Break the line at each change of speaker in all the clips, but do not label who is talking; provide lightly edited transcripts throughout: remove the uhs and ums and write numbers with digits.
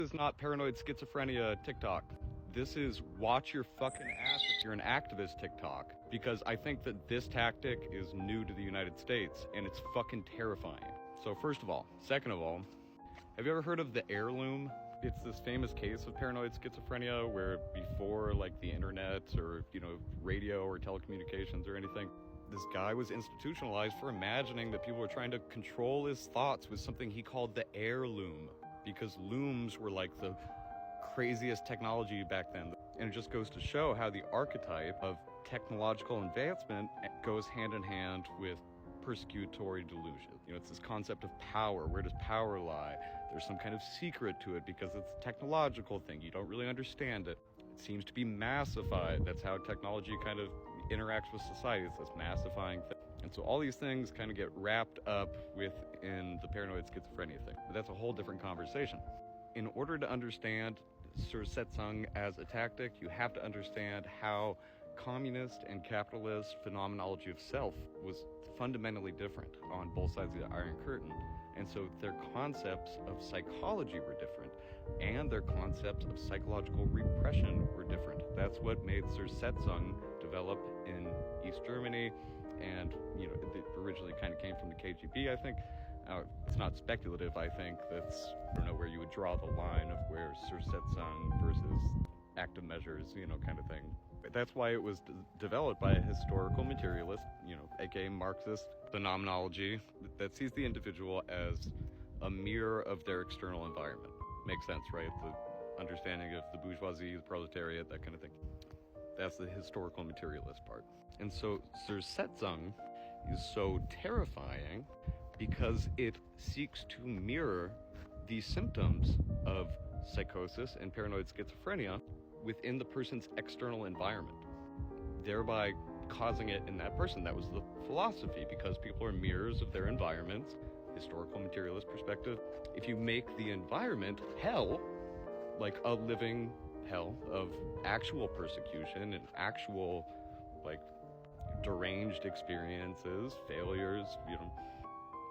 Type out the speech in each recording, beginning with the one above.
This is not paranoid schizophrenia TikTok. This is watch your fucking ass if you're an activist TikTok. Because I think that this tactic is new to the United States and it's fucking terrifying. So first of all. Second of all, have you ever heard of the heirloom? It's this famous case of paranoid schizophrenia where before like the internet or, radio or telecommunications or anything, this guy was institutionalized for imagining that people were trying to control his thoughts with something he called the heirloom. Because looms were like the craziest technology back then. And it just goes to show how the archetype of technological advancement goes hand in hand with persecutory delusion. It's this concept of power. Where does power lie? There's some kind of secret to it because it's a technological thing. You don't really understand it. It seems to be massified. That's how technology kind of interacts with society. It's this massifying thing. And so all these things kind of get wrapped up within the paranoid schizophrenia thing. But that's a whole different conversation. In order to understand Satsang as a tactic, you have to understand how communist and capitalist phenomenology of self was fundamentally different on both sides of the Iron Curtain. And so their concepts of psychology were different, and their concepts of psychological repression were different. That's what made Satsang develop in East Germany, and it originally kind of came from the KGB, I think. It's not speculative, I think. I don't know where you would draw the line of where Satsang versus active measures, kind of thing. But that's why it was developed by a historical materialist, aka Marxist phenomenology that sees the individual as a mirror of their external environment. Makes sense, right? The understanding of the bourgeoisie, the proletariat, that kind of thing. That's the historical materialist part. And so Satsang is so terrifying because it seeks to mirror the symptoms of psychosis and paranoid schizophrenia within the person's external environment, thereby causing it in that person. That was the philosophy, because people are mirrors of their environments, historical materialist perspective. If you make the environment hell, like a living hell of actual persecution and actual, deranged experiences, failures,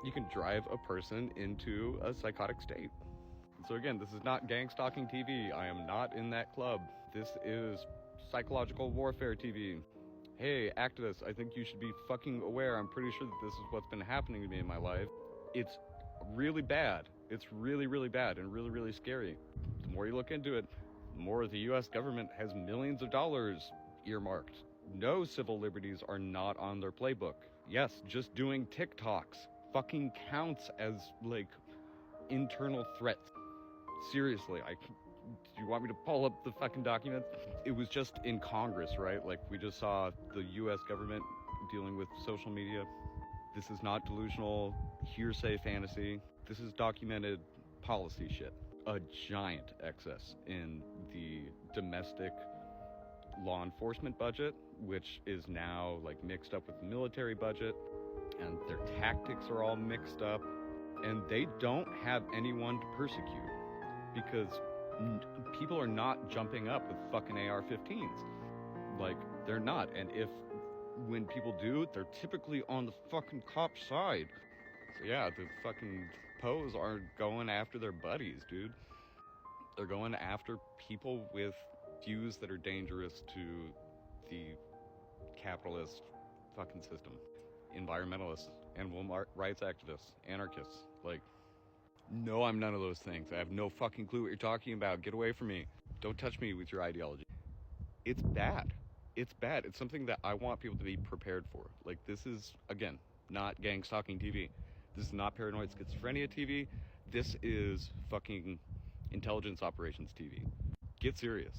you can drive a person into a psychotic state. So again, this is not gang stalking TV. I am not in that club. This is psychological warfare TV. Hey, activists, I think you should be fucking aware. I'm pretty sure that this is what's been happening to me in my life. It's really bad. It's really, really bad and really, really scary. The more you look into it, the more the US government has millions of dollars earmarked. No civil liberties are not on their playbook. Yes, just doing TikToks fucking counts as, internal threats. Seriously, do you want me to pull up the fucking documents? It was just in Congress, right? We just saw the US government dealing with social media. This is not delusional hearsay fantasy. This is documented policy shit. A giant excess in the domestic law enforcement budget, which is now mixed up with the military budget, and their tactics are all mixed up, and they don't have anyone to persecute because people are not jumping up with fucking AR-15s. They're not. And when people do, they're typically on the fucking cop's side. So yeah, the fucking POs aren't going after their buddies, dude. They're going after people with views that are dangerous to the capitalist fucking system. Environmentalists, animal rights activists, anarchists. No, I'm none of those things. I have no fucking clue what you're talking about. Get away from me. Don't touch me with your ideology. It's bad. It's bad. It's something that I want people to be prepared for. This is, again, not gang stalking TV. This is not paranoid schizophrenia TV. This is fucking intelligence operations TV. Get serious.